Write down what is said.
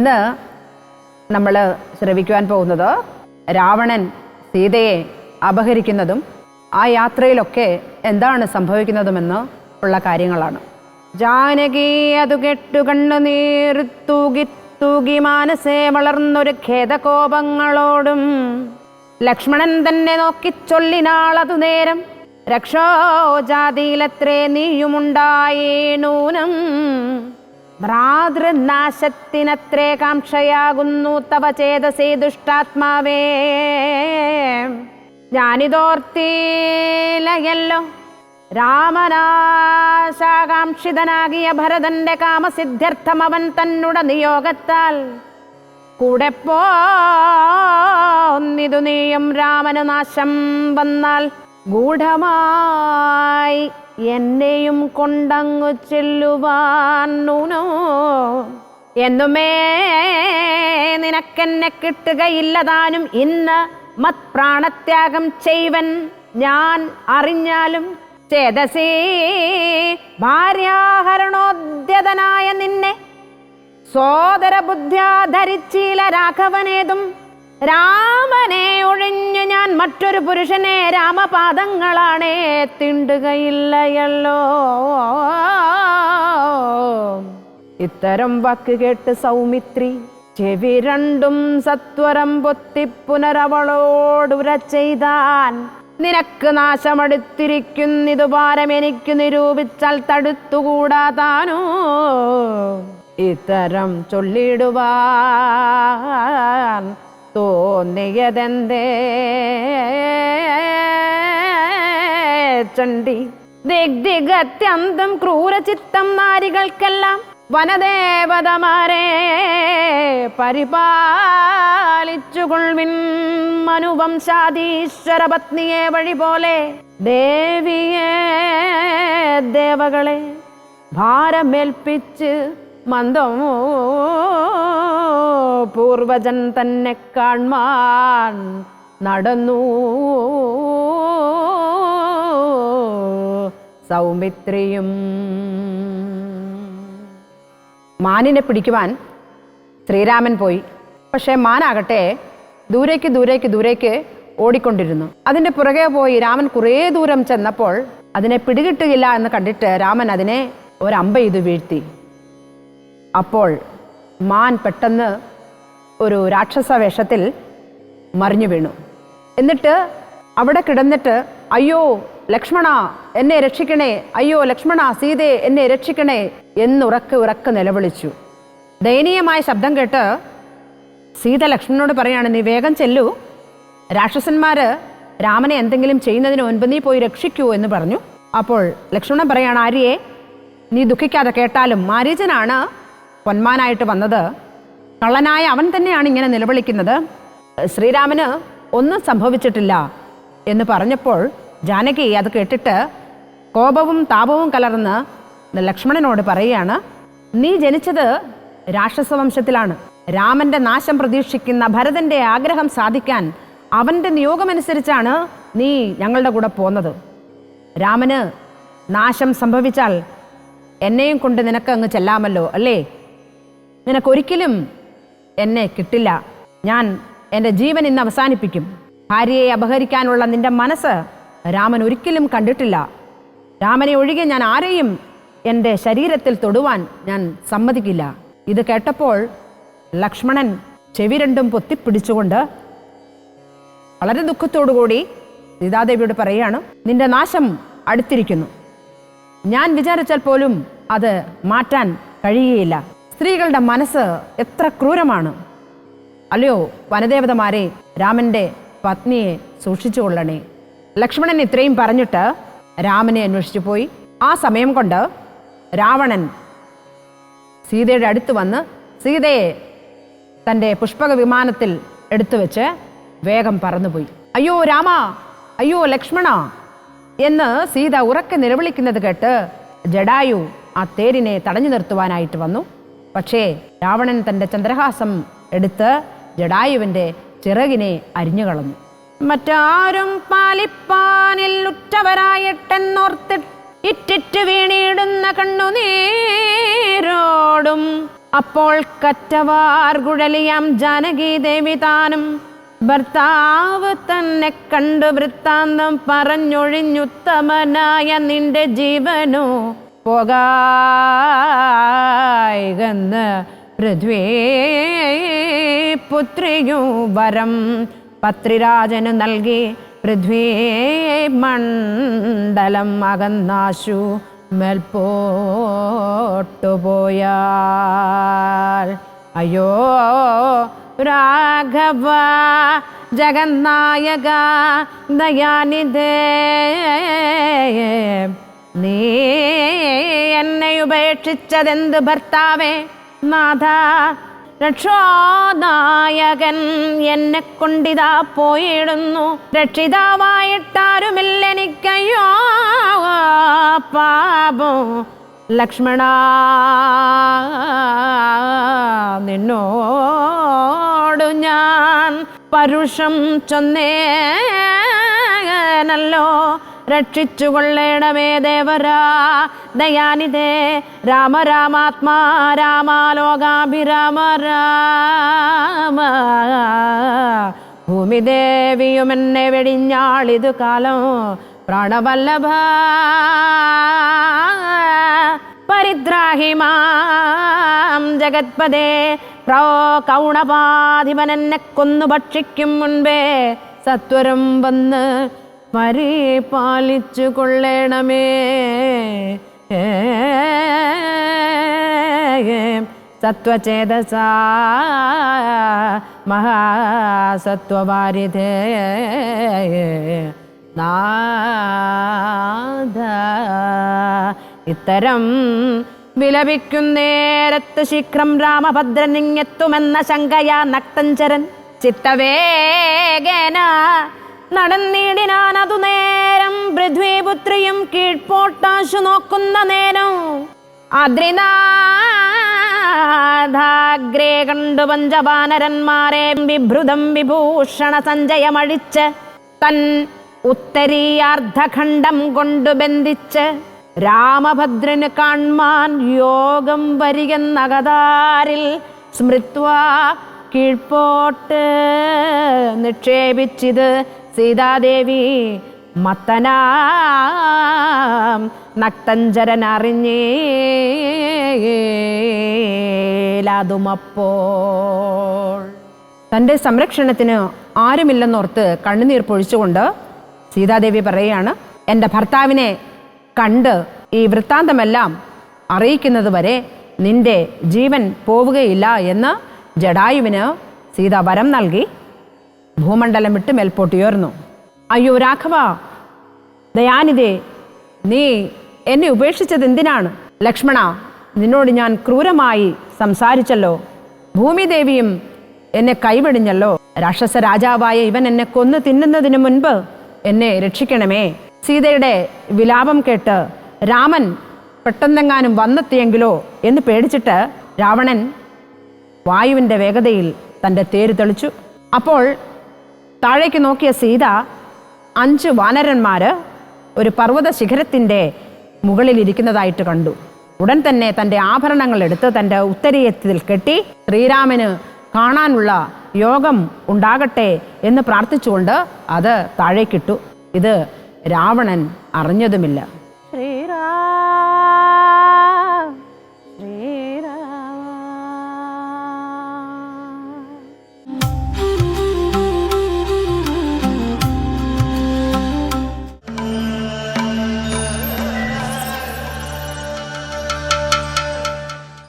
ഇന്ന് നമ്മൾ ശ്രവിക്കുവാൻ പോകുന്നത് രാവണൻ സീതയെ അപഹരിക്കുന്നതും ആ യാത്രയിലൊക്കെ എന്താണ് സംഭവിക്കുന്നതുമെന്ന് ഉള്ള കാര്യങ്ങളാണ്. ജാനകി അതു കെട്ടു കണ്ണുനീർ തൂകി തൂകി മാനസേ വളർന്നൊരു ഖേദകോപങ്ങളോടും ലക്ഷ്മണൻ തന്നെ നോക്കി ചൊല്ലിനാളതു നേരം രക്ഷോജാതിയിലത്രേ നീയുമുണ്ടായേനൂനം ഭ്രാതൃനാശത്തിനത്രേ കാംക്ഷയാകുന്നു തവ ചേതസേ ദുഷ്ടാത്മാവേ. ഞാനിതോർത്തിലയല്ലോ രാമനാശാകാംക്ഷിതനാകിയ ഭരതന്റെ കാമസിദ്ധ്യർത്ഥം അവൻ തന്നുട നിയോഗത്താൽ കൂടെ പോന്നിതു നീയും രാമന് നാശം വന്നാൽ ഗൂഢമായി എന്നെയും കൊണ്ടങ്ങു ചെല്ലുവാൻ നൂനോ എന്നുമേ നിനക്കെന്നെ കിട്ടുകയില്ലതാനും ഇന്ന് മത് പ്രാണത്യാഗം ചെയ്വൻ ഞാൻ അറിഞ്ഞാലും ചേതസേ ഭാര്യാഹരണോദ്യതനായ നിന്നെ സോദര ബുദ്ധ്യാ ധരിച്ചില രാഘവനേതും രാമനെ ഒഴിഞ്ഞു ഞാൻ മറ്റൊരു പുരുഷനെ രാമപാദങ്ങളാണേ തിണ്ടുകയില്ലയല്ലോ. ഇത്തരം വാക്ക് കേട്ട് സൗമിത്രി ചെവി രണ്ടും സത്വരം പൊത്തി പുനരവളോടുര ചെയ്താൻ നിനക്ക് നാശമടുത്തിരിക്കുന്നിതു ഭാരം എനിക്ക് നിരൂപിച്ചാൽ തടുത്തുകൂടാതാനോ ഇത്തരം ചൊല്ലിടുവാൻ തോന്നിയതെന്തേ ചണ്ഡി ദിഗ്ദിഗത്യന്തം ക്രൂരചിത്തം നാരികൾക്കെല്ലാം വനദേവതമാരെ പരിപാലിച്ചുകൊള്ളിൻ മനുവംശാദീശ്വര പത്നിയെ വഴി പോലെ ദേവിയെ ദേവകളെ ഭാരമേൽപ്പിച്ച് മന്ദം പൂർവജൻ തന്നെ കാൺമാൻ നടന്നു സൗമിത്രിയും. മാനിനെ പിടിക്കുവാൻ ശ്രീരാമൻ പോയി. പക്ഷേ മാനാകട്ടെ ദൂരേക്ക് ദൂരേക്ക് ദൂരേക്ക് ഓടിക്കൊണ്ടിരുന്നു. അതിൻ്റെ പുറകെ പോയി രാമൻ കുറേ ദൂരം ചെന്നപ്പോൾ അതിനെ പിടികിട്ടുകയില്ല എന്ന് കണ്ടിട്ട് രാമൻ അതിനെ ഒരമ്പ ചെയ്ത് വീഴ്ത്തി. അപ്പോൾ മാൻ പെട്ടെന്ന് ഒരു രാക്ഷസ വേഷത്തിൽ മറിഞ്ഞു വീണു. എന്നിട്ട് അവിടെ കിടന്നിട്ട് അയ്യോ ലക്ഷ്മണ എന്നെ രക്ഷിക്കണേ, അയ്യോ ലക്ഷ്മണ സീതേ എന്നെ രക്ഷിക്കണേ എന്നുറക്കെ ഉറക്കെ നിലവിളിച്ചു. ദയനീയമായ ശബ്ദം കേട്ട് സീത ലക്ഷ്മണനോട് പറയാണ്, നീ വേഗം ചെല്ലൂ, രാക്ഷസന്മാർ രാമനെ എന്തെങ്കിലും ചെയ്യുന്നതിന് മുൻപ് നീ പോയി രക്ഷിക്കൂ എന്ന് പറഞ്ഞു. അപ്പോൾ ലക്ഷ്മണൻ പറയാണ്, ആര്യയെ നീ ദുഃഖിക്കാതെ കേട്ടാലും മാരീചനാണ് പൊന്മാനായിട്ട് വന്നത്, കള്ളനായ അവൻ തന്നെയാണ് ഇങ്ങനെ നിലവിളിക്കുന്നത്, ശ്രീരാമന് ഒന്നും സംഭവിച്ചിട്ടില്ല എന്ന് പറഞ്ഞപ്പോൾ ജാനകി അത് കേട്ടിട്ട് കോപവും താപവും കലർന്ന് ലക്ഷ്മണനോട് പറയുകയാണ്, നീ ജനിച്ചത് രാക്ഷസവംശത്തിലാണ്. രാമന്റെ നാശം പ്രതീക്ഷിക്കുന്ന ഭരതന്റെ ആഗ്രഹം സാധിക്കാൻ അവന്റെ നിയോഗമനുസരിച്ചാണ് നീ ഞങ്ങളുടെ കൂടെ പോന്നത്. രാമന് നാശം സംഭവിച്ചാൽ എന്നെയും കൊണ്ട് നിനക്ക് അങ്ങ് ചെല്ലാമല്ലോ അല്ലേ? നിനക്കൊരിക്കലും എന്നെ കിട്ടില്ല. ഞാൻ എൻ്റെ ജീവൻ ഇന്ന് അവസാനിപ്പിക്കും. ഭാര്യയെ അപഹരിക്കാനുള്ള നിന്റെ മനസ്സ് രാമൻ ഒരിക്കലും കണ്ടിട്ടില്ല. രാമനെ ഒഴികെ ഞാൻ ആരെയും എൻ്റെ ശരീരത്തിൽ തൊടുവാൻ ഞാൻ സമ്മതിക്കില്ല. ഇത് കേട്ടപ്പോൾ ലക്ഷ്മണൻ ചെവി രണ്ടും പൊത്തിപ്പിടിച്ചുകൊണ്ട് വളരെ ദുഃഖത്തോടുകൂടി സീതാദേവിയോട് പറയുകയാണ്, നിന്റെ നാശം അടുത്തിരിക്കുന്നു. ഞാൻ വിചാരിച്ചാൽ പോലും അത് മാറ്റാൻ കഴിയുകയില്ല. സ്ത്രീകളുടെ മനസ്സ് എത്ര ക്രൂരമാണ് അല്ലയോ വനദേവതമാരെ, രാമൻ്റെ പത്നിയെ സൂക്ഷിച്ചുകൊള്ളണേ. ലക്ഷ്മണൻ ഇത്രയും പറഞ്ഞിട്ട് രാമനെ അന്വേഷിച്ചു പോയി. ആ സമയം കൊണ്ട് രാവണൻ സീതയുടെ അടുത്ത് വന്ന് സീതയെ തൻ്റെ പുഷ്പക വിമാനത്തിൽ എടുത്തു വെച്ച് വേഗം പറന്നുപോയി. അയ്യോ രാമ, അയ്യോ ലക്ഷ്മണ എന്ന് സീത ഉറക്കെ നിലവിളിക്കുന്നത് കേട്ട് ജടായു ആ തേരിനെ തടഞ്ഞു നിർത്തുവാനായിട്ട് വന്നു. പക്ഷേ രാവണൻ തൻ്റെ ചന്ദ്രഹാസം എടുത്ത് ജടായുവിൻ്റെ ചിറകിനെ അരിഞ്ഞുകളഞ്ഞു. മറ്റാരും പാലിപ്പാനിൽ ഉറ്റവരായിട്ടെന്നോർത്തിട്ട് ഇറ്റിറ്റ് വീണിടുന്ന കണ്ണുനീരോടും അപ്പോൾ കറ്റവാർ കുഴലിയാം ജാനകി ദേവി താനും ഭർത്താവ് തന്നെ കണ്ടു വൃത്താന്തം പറഞ്ഞൊഴിഞ്ഞുത്തമനായ നിന്റെ ജീവനോ പോകായെന്ന് പൃഥ്വീ പുത്രിയു വരം പത്രിരാജന് നൽകി പൃഥ്വീ മണ്ഡലം അകന്നാശു മേൽപോട്ടുപോയാൽ. അയ്യോ രാഘവ ജഗന്നായക ദയാനിധേ, നീ എന്നെ ഉപേക്ഷിച്ചതെന്ത് ഭർത്താവേ? നാഥ രക്ഷോനായകൻ എന്നെ കൊണ്ടിതാ പോയിടുന്നു. രക്ഷിതാവായിട്ടാരുമില്ലെനിക്കയ്യോ പാപം. ലക്ഷ്മണ നിന്നോടു ഞാൻ പരുഷം ചൊന്നേനല്ലോ. രക്ഷിച്ചുകൊള്ളേണമേ ദേവരാ ദയാനിധേ. രാമ രാമാത്മാ രാമാലോകാഭിരാമ രാമ. ഭൂമിദേവിയും എന്നെ വെടിഞ്ഞാളിതു കാലം പ്രാണവല്ലഭ. പരിദ്രാഹിമാം ജഗത്പദേ പ്രോ കൗണപാധിപൻ എന്നെ കൊന്നു ഭക്ഷിക്കും മുൻപേ സത്വരം വന്ന് പരിപാലിച്ചു കൊള്ളേണമേ. സത്വചേതസാ മഹാസത്വവാരിധേ നാഥ. ഇത്തരം വിലപിക്കുന്നേരത്ത് ശീഘ്രം രാമഭദ്രനിങ്ങെത്തുമെന്ന ശങ്കയാ നക്തഞ്ചരൻ ചിത്തവേഗേന നടന്നിടിനാനതു നേരം. പൃഥ്വീപുത്രിയും കീഴ്പോട്ടാശു നോക്കുന്ന നേരം ആദ്രിനാഥാഗ്രേ കണ്ടു പഞ്ചവാനരന്മാരെ വിഭൃതം വിഭൂഷണ സഞ്ജയമഴിച്ച് തൻ ഉത്തരീയാർദ്ധഖണ്ഡം കൊണ്ടു ബന്ധിച്ച് രാമഭദ്രന് കാൺമാൻ യോഗം വരികെന്നകതാരിൽ സ്മൃത്വാ കീഴ്പോട്ട് നിക്ഷേപിച്ചിത് സീതാദേവി മത്തനാം നക്തഞ്ചരൻ അറിഞ്ഞേലാതുമപ്പോൾ. തൻ്റെ സംരക്ഷണത്തിന് ആരുമില്ലെന്നോർത്ത് കണ്ണുനീർ പൊഴിച്ചുകൊണ്ട് സീതാദേവി പറയുകയാണ്, എൻ്റെ ഭർത്താവിനെ കണ്ട് ഈ വൃത്താന്തമെല്ലാം അറിയിക്കുന്നത് വരെ നിന്റെ ജീവൻ പോവുകയില്ല എന്ന് ജടായുവിന് സീത വരം നൽകി ഭൂമണ്ഡലം വിട്ട് മേൽപോട്ടുയർന്നു. അയ്യോ രാഘവ ദയാനിധേ, നീ എന്നെ ഉപേക്ഷിച്ചത് എന്തിനാണ്? ലക്ഷ്മണ, നിന്നോട് ഞാൻ ക്രൂരമായി സംസാരിച്ചല്ലോ. ഭൂമിദേവിയും എന്നെ കൈവെടിഞ്ഞല്ലോ. രാക്ഷസ രാജാവായ ഇവൻ എന്നെ കൊന്നു തിന്നുന്നതിന് മുൻപ് എന്നെ രക്ഷിക്കണമേ. സീതയുടെ വിലാപം കേട്ട് രാമൻ പെട്ടെന്നെങ്ങാനും വന്നെത്തിയെങ്കിലോ എന്ന് പേടിച്ചിട്ട് രാവണൻ വായുവിൻ്റെ വേഗതയിൽ തൻ്റെ തേര് തെളിച്ചു. അപ്പോൾ താഴേക്ക് നോക്കിയ സീത 5 വാനരന്മാർ ഒരു പർവ്വത ശിഖരത്തിൻ്റെ മുകളിലിരിക്കുന്നതായിട്ട് കണ്ടു. ഉടൻ തന്നെ തൻ്റെ ആഭരണങ്ങൾ എടുത്ത് തൻ്റെ ഉത്തരീയത്തിൽ കെട്ടി ശ്രീരാമന് കാണാനുള്ള യോഗം ഉണ്ടാകട്ടെ എന്ന് പ്രാർത്ഥിച്ചുകൊണ്ട് അത് താഴേക്കിട്ടു. ഇത് രാവണൻ അറിഞ്ഞതുമില്ല.